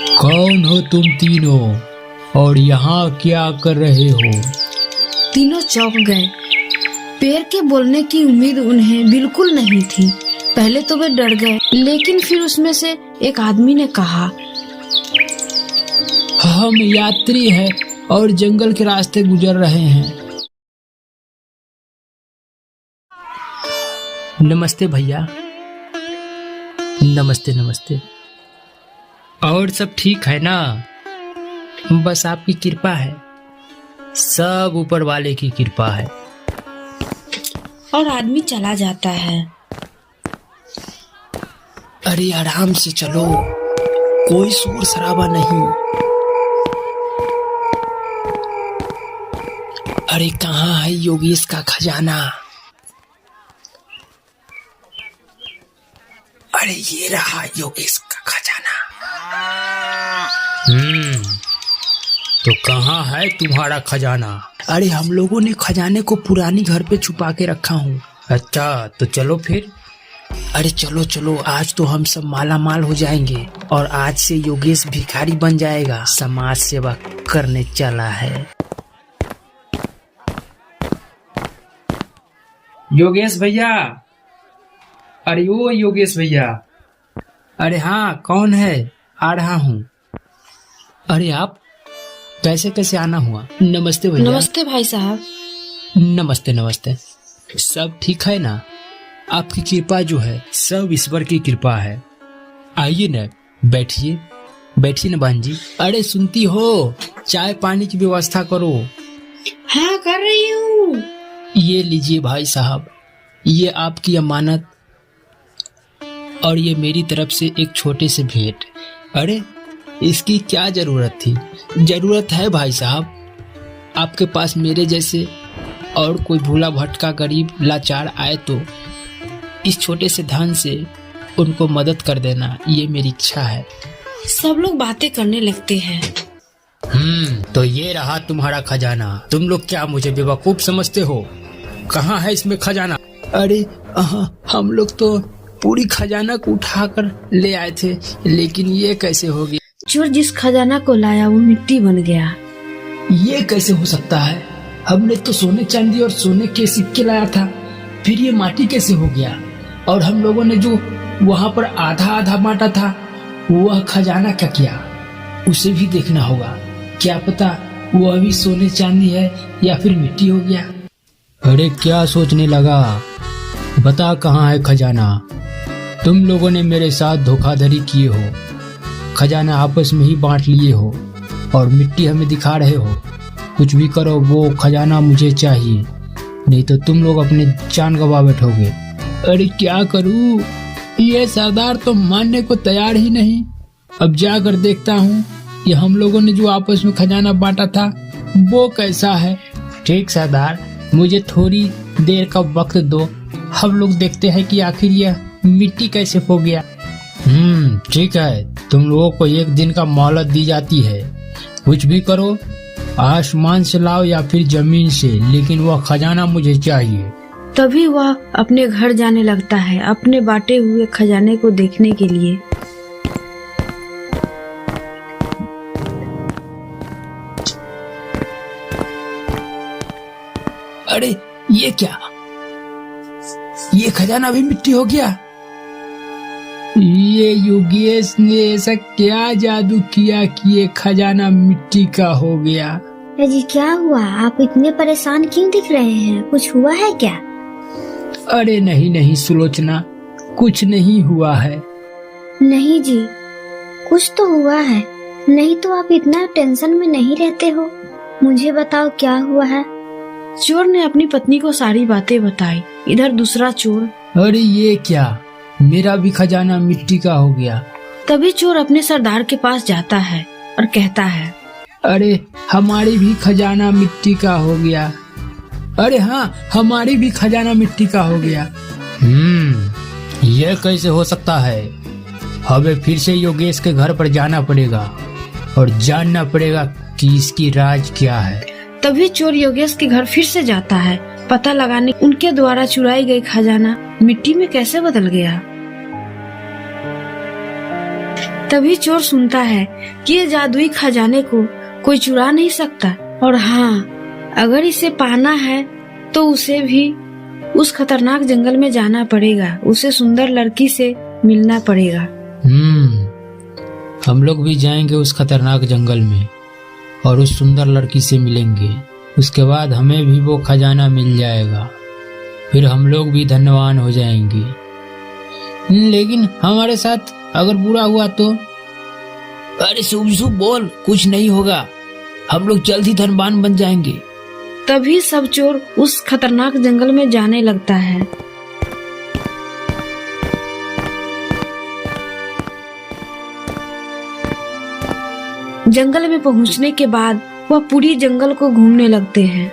कौन हो तुम तीनों और यहाँ क्या कर रहे हो? तीनों चौंक गए। पेड़ के बोलने की उम्मीद उन्हें बिल्कुल नहीं थी। पहले तो वे डर गए, लेकिन फिर उसमें से एक आदमी ने कहा, हम यात्री हैं और जंगल के रास्ते गुजर रहे हैं। नमस्ते भैया। नमस्ते नमस्ते। और सब ठीक है ना? बस आपकी कृपा है, सब ऊपर वाले की कृपा है। और आदमी चला जाता है। अरे आराम से चलो, कोई शोर शराबा नहीं। अरे कहाँ है योगेश का खजाना? अरे ये रहा योगेश का खजाना। तो कहाँ है तुम्हारा खजाना? अरे हम लोगों ने खजाने को पुरानी घर पे छुपा के रखा हूँ। अच्छा तो चलो फिर। अरे चलो चलो, आज तो हम सब माला माल हो जाएंगे और आज से योगेश भिखारी बन जाएगा। समाज सेवा करने चला है। योगेश भैया, अरे ओ योगेश भैया। अरे हाँ, कौन है? आ रहा हूँ। अरे आप कैसे कैसे आना हुआ? नमस्ते भैया। नमस्ते भाई साहब। नमस्ते नमस्ते। सब ठीक है ना? आपकी कृपा जो है सब ईश्वर की कृपा है। आइए ना, बैठिए बैठिए ना बहन जी। अरे सुनती हो, चाय पानी की व्यवस्था करो। हाँ कर रही हूँ। ये लीजिए भाई साहब, ये आपकी अमानत और ये मेरी तरफ से एक छोटे से भेंट। अरे इसकी क्या जरूरत थी? जरूरत है भाई साहब, आपके पास मेरे जैसे और कोई भूला भटका गरीब लाचार आए तो इस छोटे से धन से उनको मदद कर देना, ये मेरी इच्छा है। सब लोग बातें करने लगते हैं। तो ये रहा तुम्हारा खजाना। तुम लोग क्या मुझे बेवकूफ समझते हो? कहाँ है इसमें खजाना? अरे हम लोग तो पूरी खजाना को उठाकर ले आए थे, लेकिन ये कैसे हो गया? चोर जिस खजाना को लाया वो मिट्टी बन गया। ये कैसे हो सकता है? हमने तो सोने चांदी और सोने के सिक्के लाया था, फिर ये माटी कैसे हो गया? और हम लोगों ने जो वहाँ पर आधा आधा बांटा था, वह खजाना क्या किया? उसे भी देखना होगा। क्या पता वो अभी सोने चांदी है या फिर मिट्टी हो गया। अरे क्या सोचने लगा? बता कहाँ है खजाना? तुम लोगों ने मेरे साथ धोखाधड़ी किए हो, खजाना आपस में ही बांट लिए हो और मिट्टी हमें दिखा रहे हो। कुछ भी करो, वो खजाना मुझे चाहिए, नहीं तो तुम लोग अपने जान गवा बैठोगे। अरे क्या करूं, ये सरदार तो मानने को तैयार ही नहीं। अब जाकर देखता हूँ कि हम लोगों ने जो आपस में खजाना बांटा था वो कैसा है। ठीक सरदार, मुझे थोड़ी देर का वक्त दो, हम लोग देखते हैं कि आखिर यह मिट्टी कैसे हो गया। ठीक है, तुम लोगों को एक दिन का मोहलत दी जाती है। कुछ भी करो, आसमान से लाओ या फिर जमीन से, लेकिन वह खजाना मुझे चाहिए। तभी वह अपने घर जाने लगता है, अपने बांटे हुए खजाने को देखने के लिए। अरे ये क्या? ये खजाना भी मिट्टी हो गया। ये योगेश ने ऐसा क्या जादू किया कि ये खजाना मिट्टी का हो गया? जी क्या हुआ? आप इतने परेशान क्यों दिख रहे हैं? कुछ हुआ है क्या? अरे नहीं नहीं सुलोचना, कुछ नहीं हुआ है। नहीं जी, कुछ तो हुआ है। नहीं तो आप इतना टेंशन में नहीं रहते हो। मुझे बताओ क्या हुआ है? चोर ने अपनी पत्नी को सारी बातें बताई। इधर दूसरा चोर, अरे ये क्या? मेरा भी खजाना मिट्टी का हो गया। तभी चोर अपने सरदार के पास जाता है और कहता है, अरे हमारी भी खजाना मिट्टी का हो गया। अरे हाँ, हमारी भी खजाना मिट्टी का हो गया। यह कैसे हो सकता है? हमें फिर से योगेश के घर पर जाना पड़ेगा और जानना पड़ेगा कि इसकी राज क्या है। तभी चोर योगेश के घर फिर से जाता है, पता लगाने उनके द्वारा चुराई गई खजाना मिट्टी में कैसे बदल गया। तभी चोर सुनता है कि ये जादुई खजाने को कोई चुरा नहीं सकता, और हाँ, अगर इसे पाना है तो उसे भी उस खतरनाक जंगल में जाना पड़ेगा, उसे सुंदर लड़की से मिलना पड़ेगा। हम लोग भी जाएंगे उस खतरनाक जंगल में और उस सुंदर लड़की से मिलेंगे। उसके बाद हमें भी वो खजाना मिल जाएगा, फिर हम लोग भी धनवान हो जाएंगे। लेकिन हमारे साथ अगर बुरा हुआ तो? अरे शुभ बोल, कुछ नहीं होगा, हम लोग जल्द ही धनवान बन जाएंगे। तभी सब चोर उस खतरनाक जंगल में जाने लगता है। जंगल में पहुंचने के बाद वह पूरी जंगल को घूमने लगते हैं।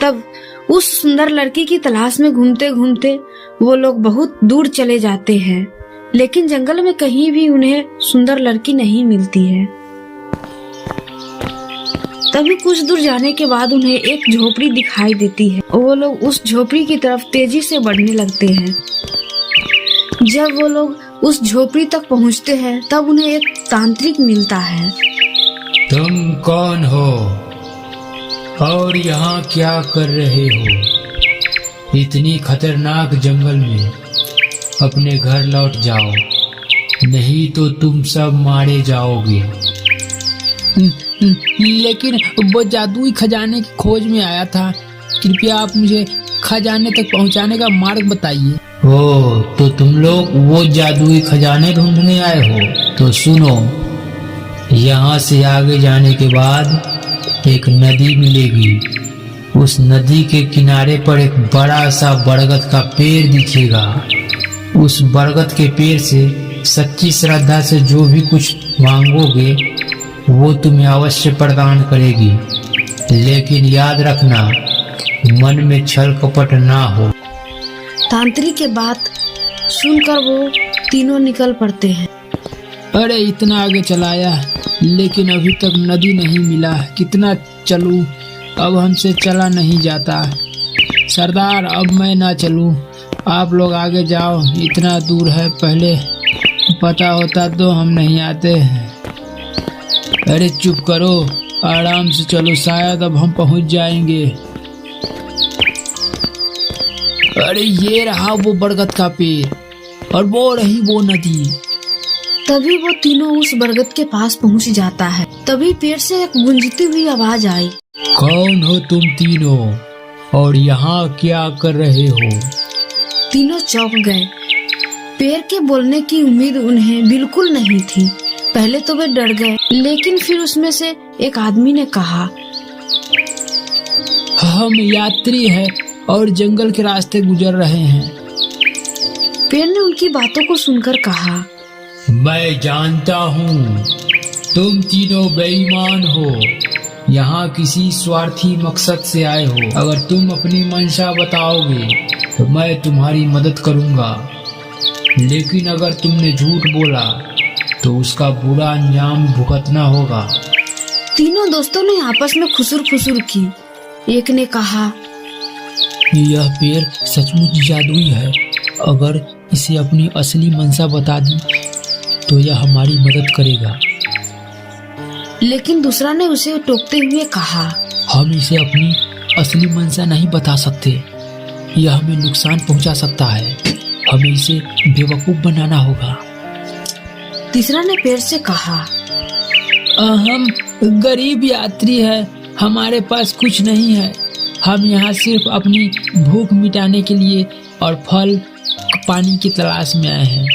तब उस सुंदर लड़की की तलाश में घूमते घूमते वो लोग बहुत दूर चले जाते हैं, लेकिन जंगल में कहीं भी उन्हें सुंदर लड़की नहीं मिलती है। तभी कुछ दूर जाने के बाद उन्हें एक झोपड़ी दिखाई देती है। वो लोग उस झोपड़ी की तरफ तेजी से बढ़ने लगते हैं। जब वो लोग उस झोपड़ी तक पहुंचते हैं तब उन्हें एक तांत्रिक मिलता है। तुम कौन हो और यहाँ क्या कर रहे हो? इतनी खतरनाक जंगल में अपने घर लौट जाओ, नहीं तो तुम सब मारे जाओगे। लेकिन वो जादुई खजाने की खोज में आया था, कृपया आप मुझे खजाने तक पहुंचाने का मार्ग बताइए। ओ, तो तुम लोग वो जादुई खजाने ढूंढने आए हो? तो सुनो, यहाँ से आगे जाने के बाद एक नदी मिलेगी। उस नदी के किनारे पर एक बड़ा सा बरगद का पेड़ दिखेगा। उस बरगद के पेड़ से सच्ची श्रद्धा से जो भी कुछ मांगोगे वो तुम्हें अवश्य प्रदान करेगी, लेकिन याद रखना मन में छल कपट ना हो। तांत्रिक के बात सुनकर वो तीनों निकल पड़ते हैं। अरे इतना आगे चलाया लेकिन अभी तक नदी नहीं मिला, कितना चलूं, अब हमसे चला नहीं जाता। सरदार, अब मैं ना चलूं, आप लोग आगे जाओ, इतना दूर है, पहले पता होता तो हम नहीं आते। अरे चुप करो, आराम से चलो, शायद अब हम पहुंच जाएंगे। अरे ये रहा वो बरगद का पेड़ और वो रही वो नदी। तभी वो तीनों उस बरगद के पास पहुंच जाता है। तभी पेड़ से एक गूंजती हुई आवाज आई। कौन हो तुम तीनों और यहाँ क्या कर रहे हो? तीनों चौंक गए। पेड़ के बोलने की उम्मीद उन्हें बिल्कुल नहीं थी। पहले तो वे डर गए, लेकिन फिर उसमें से एक आदमी ने कहा, हम यात्री हैं और जंगल के रास्ते गुजर रहे हैं। पेड़ ने उनकी बातों को सुनकर कहा, मैं जानता हूँ तुम तीनों बेईमान हो, यहाँ किसी स्वार्थी मकसद से आए हो। अगर तुम अपनी मंशा बताओगे तो मैं तुम्हारी मदद करूँगा, लेकिन अगर तुमने झूठ बोला तो उसका बुरा अंजाम भुगतना होगा। तीनों दोस्तों ने आपस में खुसुर फुसुर की। एक ने कहा, यह पेड़ सचमुच जादुई है, अगर इसे अपनी असली मंशा बता दी तो यह हमारी मदद करेगा। लेकिन दूसरा ने उसे टोकते हुए कहा, हम इसे अपनी असली मंशा नहीं बता सकते, यह हमें नुकसान पहुंचा सकता है, हमें इसे बेवकूफ बनाना होगा। तीसरा ने पेड़ से कहा, हम गरीब यात्री हैं, हमारे पास कुछ नहीं है, हम यहाँ सिर्फ अपनी भूख मिटाने के लिए और फल पानी की तलाश में आए हैं।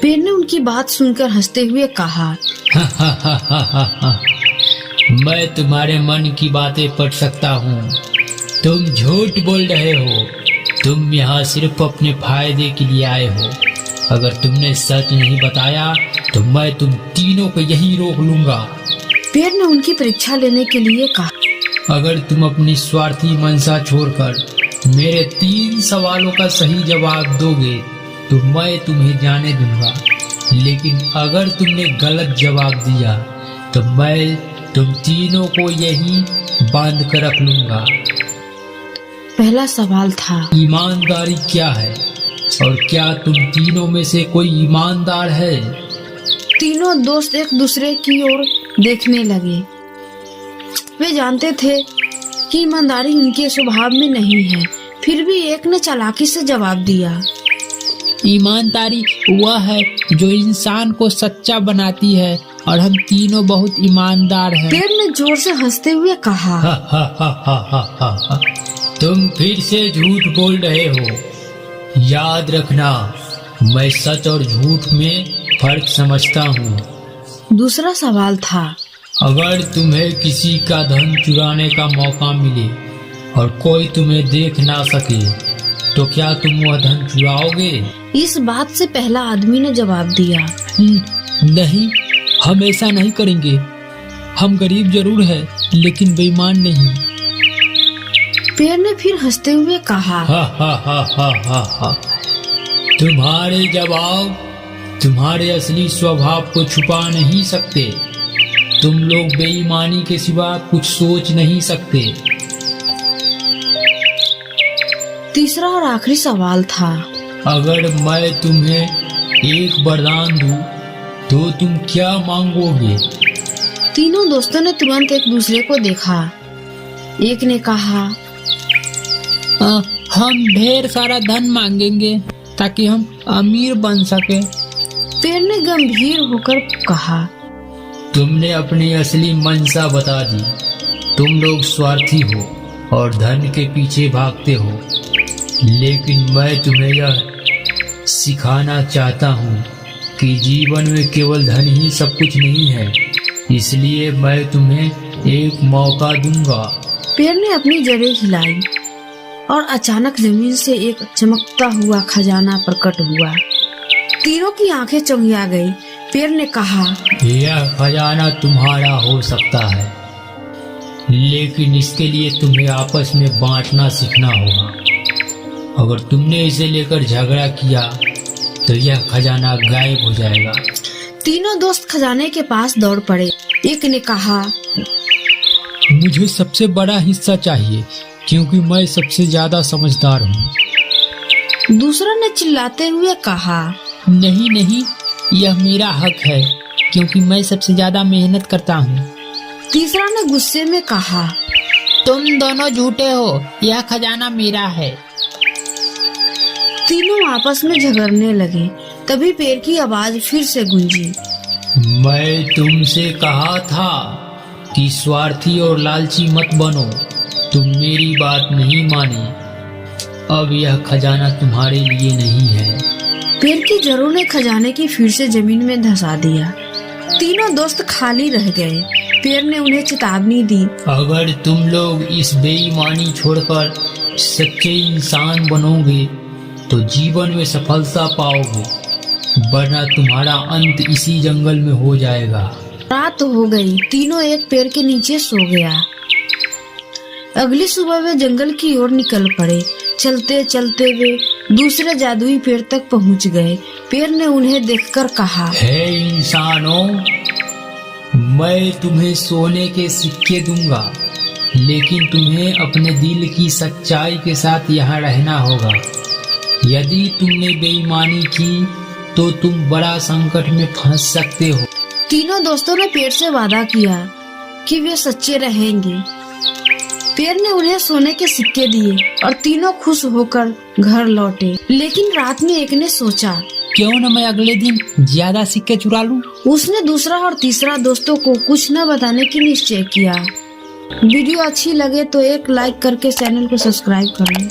पेड़ ने उनकी बात सुनकर हंसते हुए कहा, मैं तुम्हारे मन की बातें पढ़ सकता हूँ, तुम झूठ बोल रहे हो, तुम यहाँ सिर्फ अपने फायदे के लिए आए हो। अगर तुमने सच नहीं बताया तो मैं तुम तीनों को यहीं रोक लूंगा। पेड़ ने उनकी परीक्षा लेने के लिए कहा, अगर तुम अपनी स्वार्थी मंशा छोड़कर मेरे 3 सवालों का सही जवाब दोगे तो मैं तुम्हें जाने दूंगा, लेकिन अगर तुमने गलत जवाब दिया तो मैं तुम तीनों को यहीं बांध कर रख लूंगा। पहला सवाल था, ईमानदारी क्या है? और क्या तुम तीनों में से कोई ईमानदार है? तीनों दोस्त एक दूसरे की ओर देखने लगे। वे जानते थे कि ईमानदारी उनके स्वभाव में नहीं है, फिर भी एक ने चालाकी से जवाब दिया। ईमानदारी वह है जो इंसान को सच्चा बनाती है और हम तीनों बहुत ईमानदार हैं। पेड़ ने जोर से हंसते हुए कहा, तुम फिर से झूठ बोल रहे हो। याद रखना, मैं सच और झूठ में फर्क समझता हूँ। दूसरा सवाल था, अगर तुम्हें किसी का धन चुराने का मौका मिले और कोई तुम्हें देख ना सके तो क्या तुम वह धन चुराओगे? इस बात से पहला आदमी ने जवाब दिया, नहीं, हम ऐसा नहीं करेंगे। हम गरीब जरूर है लेकिन बेईमान नहीं। पेड़ ने फिर हंसते हुए कहा, तुम्हारे जवाब तुम्हारे असली स्वभाव को छुपा नहीं सकते। तुम लोग बेईमानी के सिवा कुछ सोच नहीं सकते। तीसरा और आखिरी सवाल था, अगर मैं तुम्हें एक वरदान दूं तो तुम क्या मांगोगे? तीनों दोस्तों ने तुरंत एक दूसरे को देखा। एक ने कहा, हम ढेर सारा धन मांगेंगे ताकि हम अमीर बन सके। पेड़ ने गंभीर होकर कहा, तुमने अपनी असली मंशा बता दी। तुम लोग स्वार्थी हो और धन के पीछे भागते हो, लेकिन मैं तुम्हें यह सिखाना चाहता हूँ कि जीवन में केवल धन ही सब कुछ नहीं है। इसलिए मैं तुम्हें एक मौका दूंगा। पेड़ ने अपनी जड़ें हिलाई और अचानक जमीन से एक चमकता हुआ खजाना प्रकट हुआ। तीनों की आंखें चौंधिया गई। पेड़ ने कहा, यह खजाना तुम्हारा हो सकता है, लेकिन इसके लिए तुम्हें आपस में बांटना सीखना होगा। अगर तुमने इसे लेकर झगड़ा किया तो यह खजाना गायब हो जाएगा। तीनों दोस्त खजाने के पास दौड़ पड़े। एक ने कहा, मुझे सबसे बड़ा हिस्सा चाहिए क्योंकि मैं सबसे ज्यादा समझदार हूँ। दूसरा ने चिल्लाते हुए कहा, नहीं नहीं, यह मेरा हक है क्योंकि मैं सबसे ज्यादा मेहनत करता हूँ। तीसरा ने गुस्से में कहा, तुम दोनों झूठे हो, यह खजाना मेरा है। तीनों आपस में झगड़ने लगे। तभी पेड़ की आवाज फिर से गूंजी, मैं तुमसे कहा था कि स्वार्थी और लालची मत बनो। तुम मेरी बात नहीं मानी। अब यह खजाना तुम्हारे लिए नहीं है। पेड़ की जड़ों ने खजाने की फिर से जमीन में धंसा दिया। तीनों दोस्त खाली रह गए। पेड़ ने उन्हें चेतावनी दी, अगर तुम लोग इस बेईमानी छोड़कर सच्चे इंसान बनोगे तो जीवन में सफलता पाओगे, वरना तुम्हारा अंत इसी जंगल में हो जाएगा। रात हो गई। तीनों एक पेड़ के नीचे सो गया। अगली सुबह वे जंगल की ओर निकल पड़े। चलते चलते वे दूसरे जादुई पेड़ तक पहुंच गए। पेड़ ने उन्हें देखकर कहा, हे इंसानों, मैं तुम्हें सोने के सिक्के दूंगा, लेकिन तुम्हें अपने दिल की सच्चाई के साथ यहाँ रहना होगा। यदि तुमने बेईमानी की तो तुम बड़ा संकट में फंस सकते हो। तीनों दोस्तों ने पेड़ से वादा किया कि वे सच्चे रहेंगे। पेड़ ने उन्हें सोने के सिक्के दिए और तीनों खुश होकर घर लौटे। लेकिन रात में एक ने सोचा, क्यों न मैं अगले दिन ज्यादा सिक्के चुरा लूं। उसने दूसरा और तीसरा दोस्तों को कुछ न बताने की निश्चय किया। वीडियो अच्छी लगे तो एक लाइक करके चैनल को सब्सक्राइब करें।